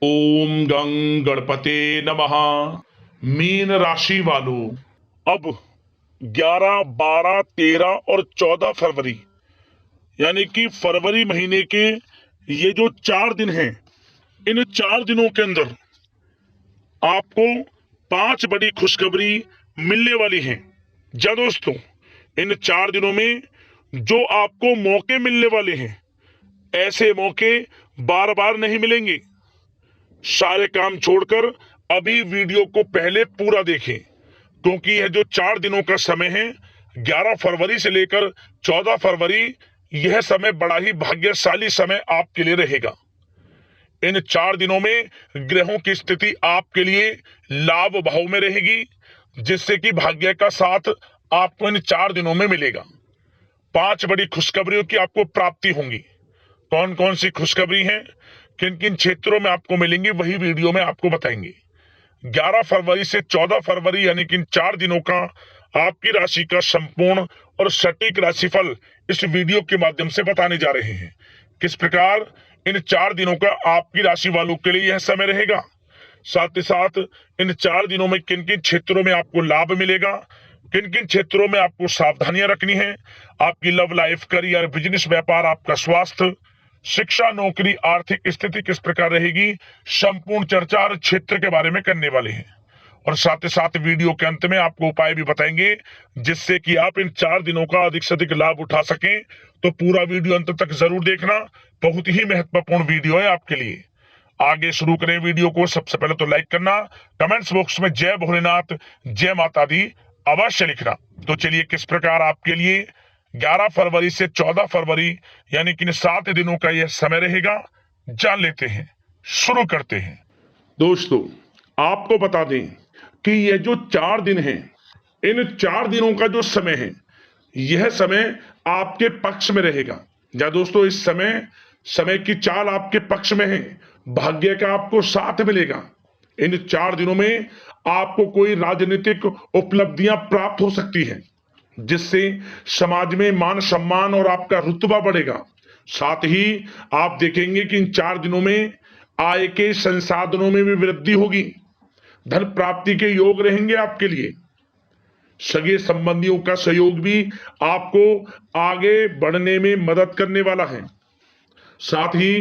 ओम गं गणपते नमः। मीन राशि वालों, अब 11, 12, 13 और 14 फरवरी यानी कि फरवरी महीने के ये जो 4 दिन हैं, इन 4 दिनों के अंदर आपको 5 बड़ी खुशखबरी मिलने वाली हैं। जा दोस्तों, इन 4 दिनों में जो आपको मौके मिलने वाले हैं, ऐसे मौके बार बार नहीं मिलेंगे। सारे काम छोड़कर अभी वीडियो को पहले पूरा देखें, क्योंकि यह जो 4 दिनों का समय है, 11 फरवरी से लेकर 14 फरवरी, यह समय बड़ा ही भाग्यशाली समय आपके लिए रहेगा। इन 4 दिनों में ग्रहों की स्थिति आपके लिए लाभ भाव में रहेगी, जिससे कि भाग्य का साथ आपको इन 4 दिनों में मिलेगा। 5 बड़ी खुशखबरियों की आपको प्राप्ति होंगी। कौन कौन सी खुशखबरी है, किन किन क्षेत्रों में आपको मिलेंगी, वही वीडियो में आपको बताएंगे। 11 फरवरी से 14 फरवरी यानी कि इन 4 दिनों का आपकी राशि का संपूर्ण और सटीक राशिफल इस वीडियो के माध्यम से बताने जा रहे हैं। किस प्रकार इन 4 दिनों का आपकी राशि वालों के लिए यह समय रहेगा, साथ ही साथ इन 4 दिनों में किन किन क्षेत्रों में आपको लाभ मिलेगा, किन किन क्षेत्रों में आपको सावधानियां रखनी है, आपकी लव लाइफ, करियर, बिजनेस, व्यापार, आपका स्वास्थ्य, शिक्षा, नौकरी, आर्थिक स्थिति किस प्रकार रहेगी, संपूर्ण चर्चा हर क्षेत्र के बारे में करने वाले हैं। और साथ ही साथ वीडियो के अंत में आपको उपाय भी बताएंगे, जिससे कि आप इन 4 दिनों का अधिक से अधिक लाभ उठा सकें। तो पूरा वीडियो अंत तक जरूर देखना, बहुत ही महत्वपूर्ण वीडियो है आपके लिए। आगे शुरू करें वीडियो को। सबसे पहले तो लाइक करना, कमेंट्स बॉक्स में जय भोलेनाथ, जय माता दी अवश्य लिखना। तो चलिए, किस प्रकार आपके लिए 11 फरवरी से 14 फरवरी यानी कि 7 दिनों का यह समय रहेगा, जान लेते हैं, शुरू करते हैं। दोस्तों, आपको बता दें कि यह जो 4 दिन हैं, इन 4 दिनों का जो समय है, यह समय आपके पक्ष में रहेगा। या दोस्तों, इस समय की चाल आपके पक्ष में है, भाग्य का आपको साथ मिलेगा। इन 4 दिनों में आपको कोई राजनीतिक उपलब्धियां प्राप्त हो सकती हैं, जिससे समाज में मान सम्मान और आपका रुतबा बढ़ेगा। साथ ही आप देखेंगे कि इन 4 दिनों में आय के संसाधनों में भी वृद्धि होगी, धन प्राप्ति के योग रहेंगे आपके लिए। सगे संबंधियों का सहयोग भी आपको आगे बढ़ने में मदद करने वाला है। साथ ही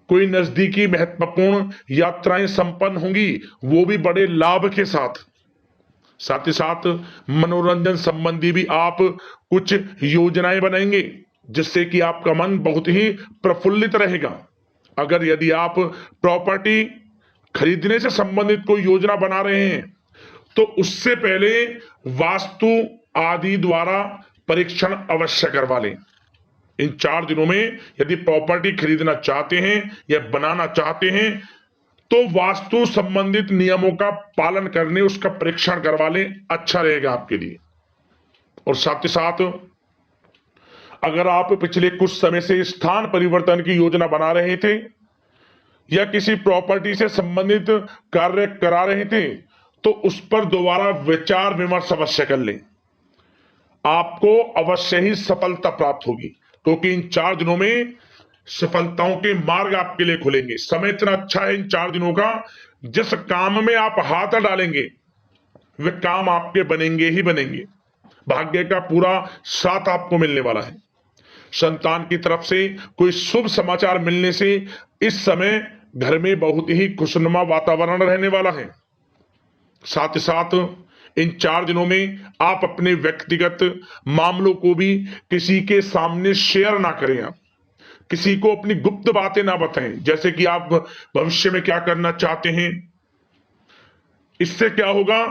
कोई नजदीकी महत्वपूर्ण यात्राएं संपन्न होंगी, वो भी बड़े लाभ के साथ। साथ ही साथ मनोरंजन संबंधी भी आप कुछ योजनाएं बनाएंगे, जिससे कि आपका मन बहुत ही प्रफुल्लित रहेगा। अगर यदि आप प्रॉपर्टी खरीदने से संबंधित कोई योजना बना रहे हैं, तो उससे पहले वास्तु आदि द्वारा परीक्षण अवश्य करवा लें। इन 4 दिनों में यदि प्रॉपर्टी खरीदना चाहते हैं या बनाना चाहते हैं, तो वास्तु संबंधित नियमों का पालन करने, उसका परीक्षण करवा लें, अच्छा रहेगा आपके लिए। और साथ ही साथ अगर आप पिछले कुछ समय से स्थान परिवर्तन की योजना बना रहे थे या किसी प्रॉपर्टी से संबंधित कार्य करा रहे थे, तो उस पर दोबारा विचार विमर्श अवश्य कर लें। आपको अवश्य ही सफलता प्राप्त होगी, क्योंकि इन 4 दिनों में सफलताओं के मार्ग आपके लिए खुलेंगे। समय इतना अच्छा है इन 4 दिनों का, जिस काम में आप हाथ डालेंगे वे काम आपके बनेंगे ही बनेंगे। भाग्य का पूरा साथ आपको मिलने वाला है। संतान की तरफ से कोई शुभ समाचार मिलने से इस समय घर में बहुत ही खुशनुमा वातावरण रहने वाला है। साथ ही साथ इन 4 दिनों में आप अपने व्यक्तिगत मामलों को भी किसी के सामने शेयर ना करें। आप किसी को अपनी गुप्त बातें ना बताएं, जैसे कि आप भविष्य में क्या करना चाहते हैं। इससे क्या होगा,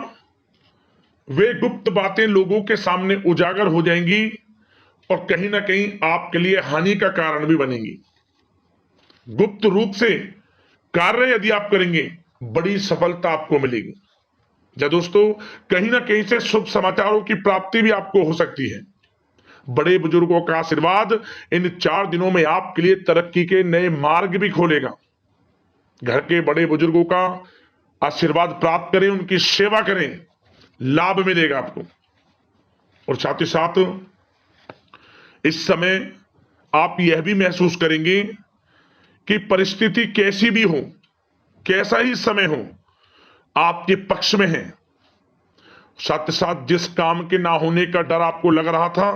वे गुप्त बातें लोगों के सामने उजागर हो जाएंगी और कहीं ना कहीं आपके लिए हानि का कारण भी बनेंगी। गुप्त रूप से कार्य यदि आप करेंगे, बड़ी सफलता आपको मिलेगी। या दोस्तों, कहीं ना कहीं से शुभ समाचारों की प्राप्ति भी आपको हो सकती है। बड़े बुजुर्गों का आशीर्वाद इन 4 दिनों में आपके लिए तरक्की के नए मार्ग भी खोलेगा। घर के बड़े बुजुर्गों का आशीर्वाद प्राप्त करें, उनकी सेवा करें, लाभ मिलेगा आपको। और साथ ही साथ इस समय आप यह भी महसूस करेंगे कि परिस्थिति कैसी भी हो, कैसा ही समय हो आपके पक्ष में है। साथ ही साथ जिस काम के ना होने का डर आपको लग रहा था,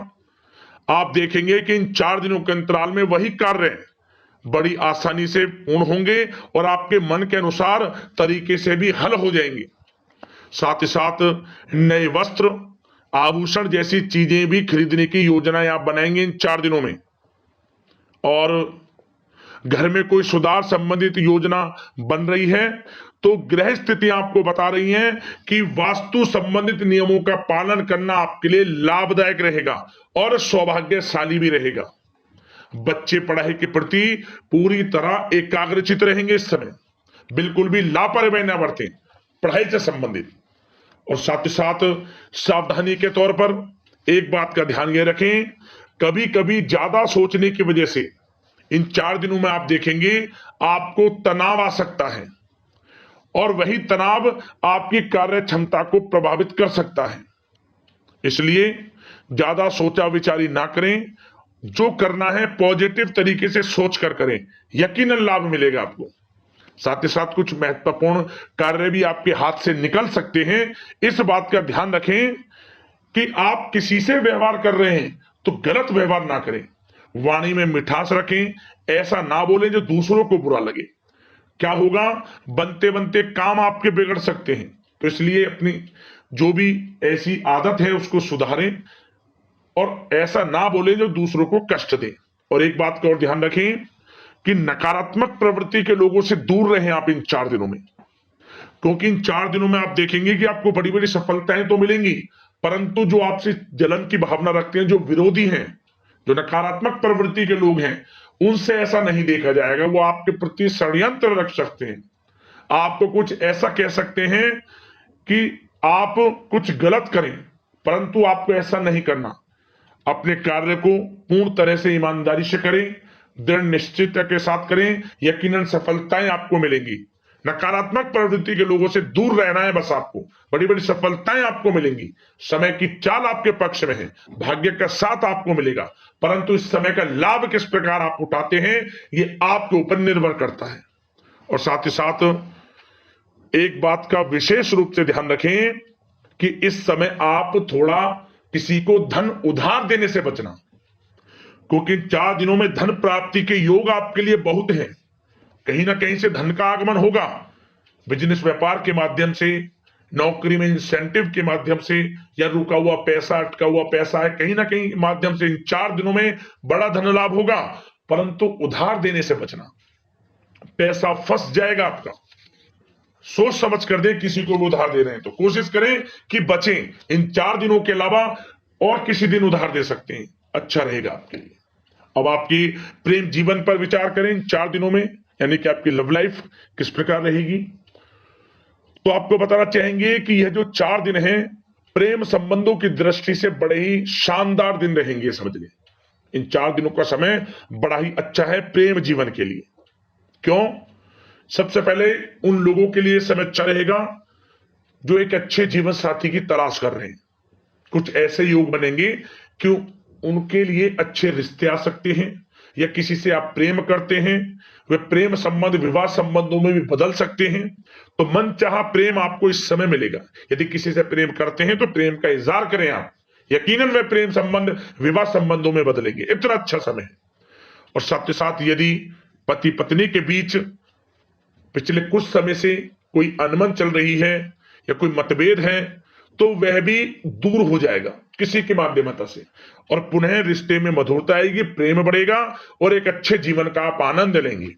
आप देखेंगे कि इन 4 दिनों के अंतराल में वही कार्य बड़ी आसानी से पूर्ण होंगे और आपके मन के अनुसार तरीके से भी हल हो जाएंगे। साथ ही साथ नए वस्त्र, आभूषण जैसी चीजें भी खरीदने की योजनाएं आप बनाएंगे इन 4 दिनों में। और घर में कोई सुधार संबंधित योजना बन रही है तो गृह स्थिति आपको बता रही है कि वास्तु संबंधित नियमों का पालन करना आपके लिए लाभदायक रहेगा और सौभाग्यशाली भी रहेगा। बच्चे पढ़ाई के प्रति पूरी तरह एकाग्रचित रहेंगे इस समय, बिल्कुल भी लापरवाही न बरतें पढ़ाई से संबंधित। और साथ ही साथ सावधानी के तौर पर एक बात का ध्यान ये रखें, कभी कभी ज्यादा सोचने की वजह से इन 4 दिनों में आप देखेंगे आपको तनाव आ सकता है और वही तनाव आपकी कार्य क्षमता को प्रभावित कर सकता है। इसलिए ज्यादा सोचा विचारी ना करें, जो करना है पॉजिटिव तरीके से सोच कर करें, यकीनन लाभ मिलेगा आपको। साथ ही साथ कुछ महत्वपूर्ण कार्य भी आपके हाथ से निकल सकते हैं। इस बात का ध्यान रखें कि आप किसी से व्यवहार कर रहे हैं तो गलत व्यवहार ना करें, वाणी में मिठास रखें, ऐसा ना बोलें जो दूसरों को बुरा लगे। क्या होगा, बनते बनते काम आपके बिगड़ सकते हैं। तो इसलिए अपनी जो भी ऐसी आदत है उसको सुधारें और ऐसा ना बोलें जो दूसरों को कष्ट दे। और एक बात का और ध्यान रखें कि नकारात्मक प्रवृत्ति के लोगों से दूर रहें आप इन 4 दिनों में, क्योंकि इन 4 दिनों में आप देखेंगे कि आपको बड़ी बड़ी सफलताएं तो मिलेंगी, परंतु जो आपसे जलन की भावना रखते हैं, जो विरोधी हैं, जो नकारात्मक प्रवृत्ति के लोग हैं, उनसे ऐसा नहीं देखा जाएगा। वो आपके प्रति षड्यंत्र रख सकते हैं, आपको कुछ ऐसा कह सकते हैं कि आप कुछ गलत करें, परंतु आपको ऐसा नहीं करना। अपने कार्य को पूर्ण तरह से ईमानदारी से करें, दृढ़ निश्चितता के साथ करें, यकीनन सफलताएं आपको मिलेंगी। नकारात्मक प्रवृत्ति के लोगों से दूर रहना है बस, आपको बड़ी बड़ी सफलताएं आपको मिलेंगी। समय की चाल आपके पक्ष में है, भाग्य का साथ आपको मिलेगा, परंतु इस समय का लाभ किस प्रकार आप उठाते हैं ये आपके ऊपर निर्भर करता है। और साथ ही साथ एक बात का विशेष रूप से ध्यान रखें कि इस समय आप थोड़ा किसी को धन उधार देने से बचना, क्योंकि 4 दिनों में धन प्राप्ति के योग आपके लिए बहुत हैं। कहीं ना कहीं से धन का आगमन होगा, बिजनेस व्यापार के माध्यम से, नौकरी में इंसेंटिव के माध्यम से, या रुका हुआ पैसा, अटका हुआ पैसा है, कहीं ना कहीं माध्यम से इन 4 दिनों में बड़ा धन लाभ होगा। परंतु उधार देने से बचना, पैसा फंस जाएगा आपका। सोच समझ कर दें, किसी को भी उधार दे रहे हैं तो कोशिश करें कि बचें। इन 4 दिनों के अलावा और किसी दिन उधार दे सकते हैं, अच्छा रहेगा आपके लिए। अब आपकी प्रेम जीवन पर विचार करें इन 4 दिनों में, यानी कि आपकी लव लाइफ किस प्रकार रहेगी। तो आपको बताना चाहेंगे कि यह जो 4 दिन हैं प्रेम संबंधों की दृष्टि से बड़े ही शानदार दिन रहेंगे, समझ लें। इन 4 दिनों का समय बड़ा ही अच्छा है प्रेम जीवन के लिए। क्यों? सबसे पहले उन लोगों के लिए समय अच्छा रहेगा जो एक अच्छे जीवन साथी की तलाश कर रहे हैं। कुछ ऐसे योग बनेंगे कि उनके लिए अच्छे रिश्ते आ सकते हैं, या किसी से आप प्रेम करते हैं, वे प्रेम संबंध विवाह संबंधों में भी बदल सकते हैं। तो मन चाहा प्रेम आपको इस समय मिलेगा। यदि किसी से प्रेम करते हैं तो प्रेम का इजहार करें आप, यकीनन वे प्रेम संबंध विवाह संबंधों में बदलेंगे। इतना अच्छा समय है। और साथ ही साथ यदि पति पत्नी के बीच पिछले कुछ समय से कोई अनबन चल रही है या कोई मतभेद है तो वह भी दूर हो जाएगा किसी के माध्यमता से, और पुनः रिश्ते में मधुरता आएगी, प्रेम बढ़ेगा और एक अच्छे जीवन का आप आनंद लेंगे।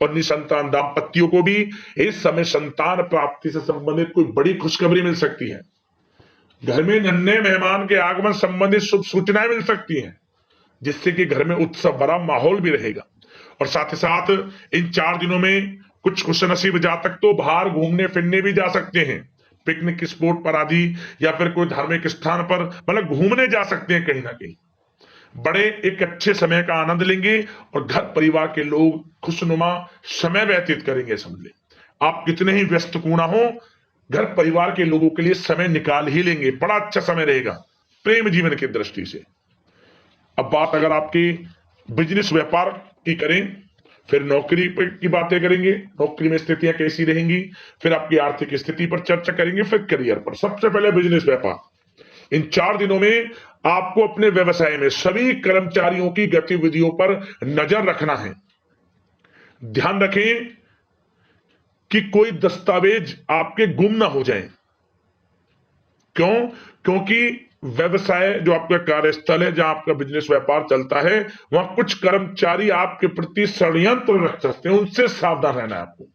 और निसंतान दाम्पत्यों को भी इस समय संतान प्राप्ति से संबंधित कोई बड़ी खुशखबरी मिल सकती है। घर में नन्हे मेहमान के आगमन संबंधित शुभ सूचनाएं मिल सकती हैं, जिससे कि घर में उत्सव भरा माहौल भी रहेगा। और साथ ही साथ इन 4 दिनों में कुछ खुशनसीब जातक तो बाहर घूमने फिरने भी जा सकते हैं, पिकनिक स्पॉट पर आदि, या फिर कोई धार्मिक स्थान पर, मतलब घूमने जा सकते हैं कहीं ना कहीं। बड़े एक अच्छे समय का आनंद लेंगे और घर परिवार के लोग खुशनुमा समय व्यतीत करेंगे। समझ ले, आप कितने ही व्यस्त क्यों ना हो, घर परिवार के लोगों के लिए समय निकाल ही लेंगे। बड़ा अच्छा समय रहेगा प्रेम जीवन की दृष्टि से। अब बात अगर आपकी बिजनेस व्यापार की करें फिर नौकरी की बातें करेंगे, नौकरी में स्थितियां कैसी रहेंगी, फिर आपकी आर्थिक स्थिति पर चर्चा करेंगे, फिर करियर पर। सबसे पहले बिजनेस व्यापार। इन 4 दिनों में आपको अपने व्यवसाय में सभी कर्मचारियों की गतिविधियों पर नजर रखना है। ध्यान रखें कि कोई दस्तावेज आपके गुम ना हो जाए। क्यों? क्योंकि व्यवसाय जो आपका कार्यस्थल है, जहां आपका बिजनेस व्यापार चलता है, वहां कुछ कर्मचारी आपके प्रति षड्यंत्र रख सकते हैं, उनसे सावधान रहना है आपको।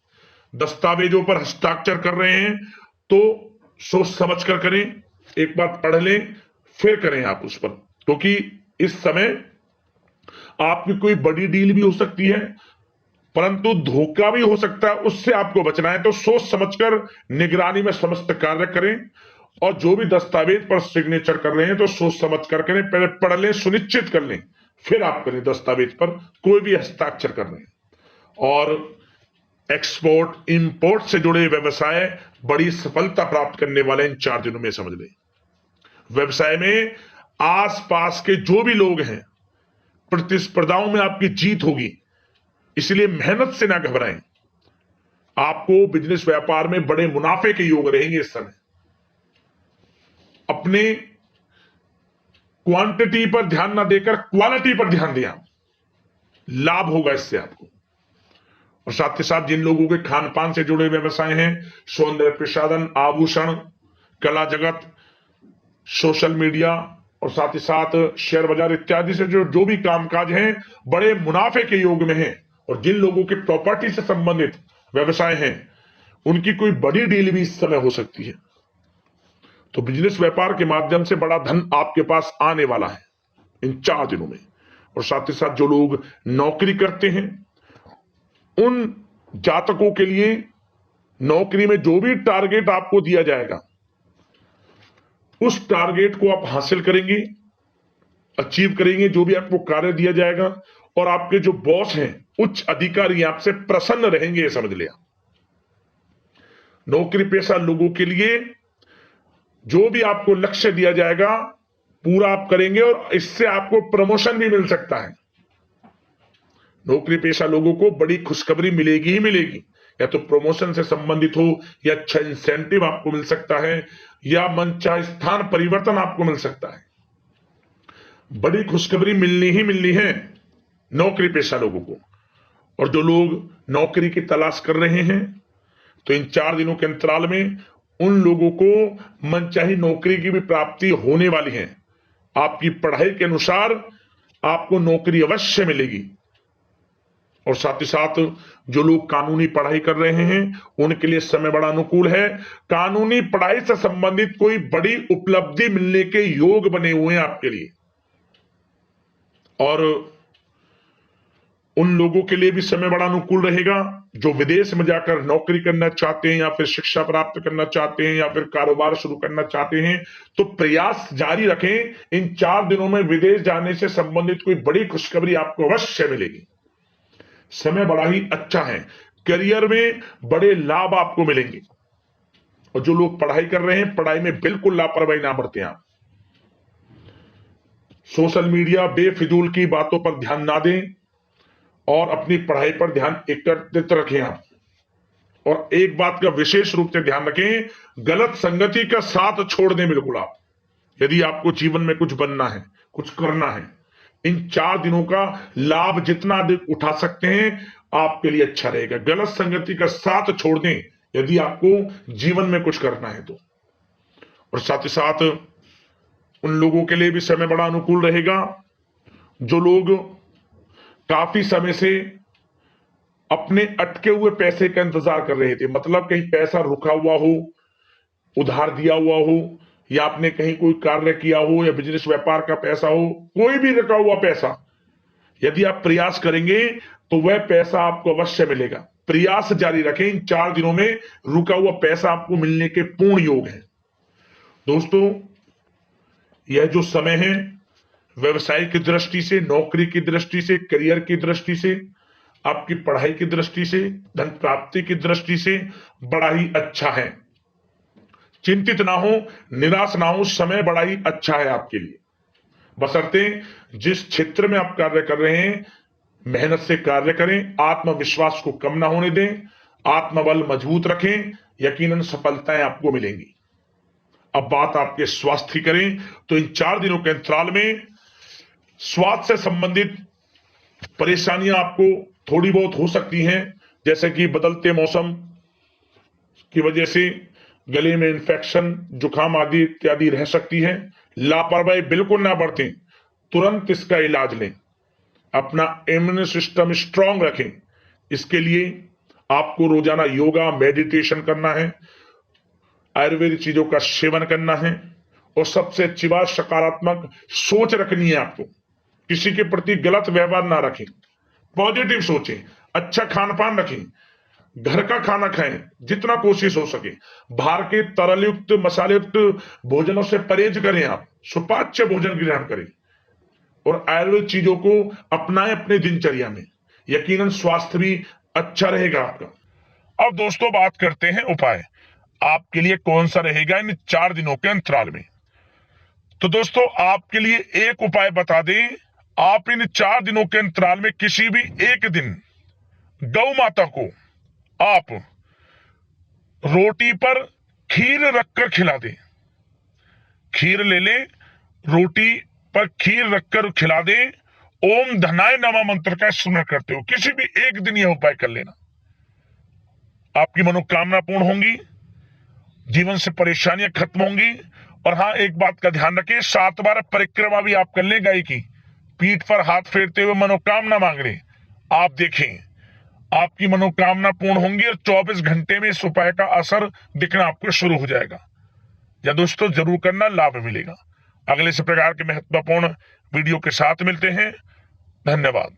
दस्तावेजों पर हस्ताक्षर कर रहे हैं तो सोच समझ कर करें, एक बार पढ़ लें फिर करें आप उस पर, क्योंकि इस समय आपकी कोई बड़ी डील भी हो सकती है, परंतु धोखा भी हो सकता है, उससे आपको बचना है। तो सोच समझकर निगरानी में समस्त कार्य करें, और जो भी दस्तावेज पर सिग्नेचर कर रहे हैं तो सोच समझ कर करें, पहले पढ़ लें, सुनिश्चित कर लें, फिर आप करें दस्तावेज पर कोई भी हस्ताक्षर कर रहे हैं। और एक्सपोर्ट इंपोर्ट से जुड़े व्यवसाय बड़ी सफलता प्राप्त करने वाले इन 4 दिनों में, समझ लें। व्यवसाय में आसपास के जो भी लोग हैं, प्रतिस्पर्धाओं में आपकी जीत होगी, इसलिए मेहनत से ना घबराएं। आपको बिजनेस व्यापार में बड़े मुनाफे के योग रहेंगे इस समय। अपने क्वांटिटी पर ध्यान ना देकर क्वालिटी पर ध्यान दिया, लाभ होगा इससे आपको। और साथ ही साथ जिन लोगों के खान पान से जुड़े व्यवसाय हैं, सौंदर्य प्रसाधन, आभूषण, कला जगत, सोशल मीडिया और साथ ही साथ शेयर बाजार इत्यादि से जो भी कामकाज हैं, बड़े मुनाफे के योग में हैं। और जिन लोगों के प्रॉपर्टी से संबंधित व्यवसाय हैं, उनकी कोई बड़ी डील भी इस समय हो सकती है। तो बिजनेस व्यापार के माध्यम से बड़ा धन आपके पास आने वाला है इन 4 दिनों में। और साथ ही साथ जो लोग नौकरी करते हैं, उन जातकों के लिए नौकरी में जो भी टारगेट आपको दिया जाएगा, उस टारगेट को आप हासिल करेंगे, अचीव करेंगे, जो भी आपको कार्य दिया जाएगा। और आपके जो बॉस हैं, उच्च अधिकारी, आपसे प्रसन्न रहेंगे, ये समझ लिया। नौकरी पेशा लोगों के लिए जो भी आपको लक्ष्य दिया जाएगा, पूरा आप करेंगे, और इससे आपको प्रमोशन भी मिल सकता है। नौकरी पेशा लोगों को बड़ी खुशखबरी मिलेगी ही मिलेगी, या तो प्रमोशन से संबंधित हो, या अच्छा इंसेंटिव आपको मिल सकता है, या मनचाहे स्थान परिवर्तन आपको मिल सकता है। बड़ी खुशखबरी मिलनी ही मिलनी है नौकरी पेशा लोगों को। और जो लोग नौकरी की तलाश कर रहे हैं, तो इन 4 दिनों के अंतराल में उन लोगों को मनचाही नौकरी की भी प्राप्ति होने वाली है। आपकी पढ़ाई के अनुसार आपको नौकरी अवश्य मिलेगी। और साथ ही साथ जो लोग कानूनी पढ़ाई कर रहे हैं, उनके लिए समय बड़ा अनुकूल है। कानूनी पढ़ाई से संबंधित कोई बड़ी उपलब्धि मिलने के योग बने हुए हैं आपके लिए। और उन लोगों के लिए भी समय बड़ा अनुकूल रहेगा जो विदेश में जाकर नौकरी करना चाहते हैं, या फिर शिक्षा प्राप्त करना चाहते हैं, या फिर कारोबार शुरू करना चाहते हैं। तो प्रयास जारी रखें। इन 4 दिनों में विदेश जाने से संबंधित कोई बड़ी खुशखबरी आपको अवश्य मिलेगी। समय बड़ा ही अच्छा है। करियर में बड़े लाभ आपको मिलेंगे। और जो लोग पढ़ाई कर रहे हैं, पढ़ाई में बिल्कुल लापरवाही ना बरतें आप। सोशल मीडिया बेफिजूल की बातों पर ध्यान ना दें, और अपनी पढ़ाई पर ध्यान एकत्रित रखें आप। और एक बात का विशेष रूप से ध्यान रखें, गलत संगति का साथ छोड़ दें बिल्कुल आप, यदि आपको जीवन में कुछ बनना है, कुछ करना है। इन 4 दिनों का लाभ जितना अधिक उठा सकते हैं, आपके लिए अच्छा रहेगा। गलत संगति का साथ छोड़ दें यदि आपको जीवन में कुछ करना है तो। और साथ ही साथ उन लोगों के लिए भी समय बड़ा अनुकूल रहेगा जो लोग काफी समय से अपने अटके हुए पैसे का इंतजार कर रहे थे। मतलब कहीं पैसा रुका हुआ हो, उधार दिया हुआ हो, या आपने कहीं कोई कार्य किया हो, या बिजनेस व्यापार का पैसा हो, कोई भी रुका हुआ पैसा, यदि आप प्रयास करेंगे तो वह पैसा आपको अवश्य मिलेगा। प्रयास जारी रखें। इन 4 दिनों में रुका हुआ पैसा आपको मिलने के पूर्ण योग है। दोस्तों, यह जो समय है, व्यवसाय की दृष्टि से, नौकरी की दृष्टि से, करियर की दृष्टि से, आपकी पढ़ाई की दृष्टि से, धन प्राप्ति की दृष्टि से बड़ा ही अच्छा है। चिंतित ना हो, निराश ना हो, समय बड़ा ही अच्छा है आपके लिए। बशर्ते जिस क्षेत्र में आप कार्य कर रहे हैं, मेहनत से कार्य करें, आत्मविश्वास को कम ना होने दें, आत्मबल मजबूत रखें, यकीनन सफलताएं आपको मिलेंगी। अब बात आपके स्वास्थ्य की करें तो इन 4 दिनों के अंतराल में स्वास्थ्य से संबंधित परेशानियां आपको थोड़ी बहुत हो सकती हैं, जैसे कि बदलते मौसम की वजह से गले में इंफेक्शन, जुकाम आदि इत्यादि रह सकती है। लापरवाही बिल्कुल ना बरतें, तुरंत इसका इलाज लें। अपना इम्यून सिस्टम स्ट्रांग रखें, इसके लिए आपको रोजाना योगा, मेडिटेशन करना है, आयुर्वेदिक चीजों का सेवन करना है, और सबसे अच्छी बात सकारात्मक सोच रखनी है। आपको किसी के प्रति गलत व्यवहार ना रखें, पॉजिटिव सोचें, अच्छा खान पान रखें, घर का खाना खाएं जितना कोशिश हो सके, बाहर के तरल युक्त मसाले युक्त भोजनों से परहेज करें, आप सुपाच्य भोजन ग्रहण करें और आयुर्वेद चीजों को अपनाएं अपने दिनचर्या में, यकीनन स्वास्थ्य भी अच्छा रहेगा आपका। अब दोस्तों बात करते हैं उपाय, आपके लिए कौन सा रहेगा इन 4 दिनों के अंतराल में। तो दोस्तों आपके लिए एक उपाय बता दें, आप इन 4 दिनों के अंतराल में किसी भी एक दिन गौ माता को आप रोटी पर खीर रखकर खिला दें। खीर ले लें, रोटी पर खीर रखकर खिला दें, ओम धनाय नमः मंत्र का स्मरण करते हो किसी भी एक दिन यह उपाय कर लेना, आपकी मनोकामना पूर्ण होंगी, जीवन से परेशानियां खत्म होंगी। और हाँ, एक बात का ध्यान रखें, 7 बार परिक्रमा भी आप कर लें गाय की, पीठ पर हाथ फेरते हुए मनोकामना मांग रहे, आप देखें आपकी मनोकामना पूर्ण होंगी और 24 घंटे में इस उपाय का असर दिखना आपको शुरू हो जाएगा। या दोस्तों जरूर करना, लाभ मिलेगा। अगले इस प्रकार के महत्वपूर्ण वीडियो के साथ मिलते हैं। धन्यवाद।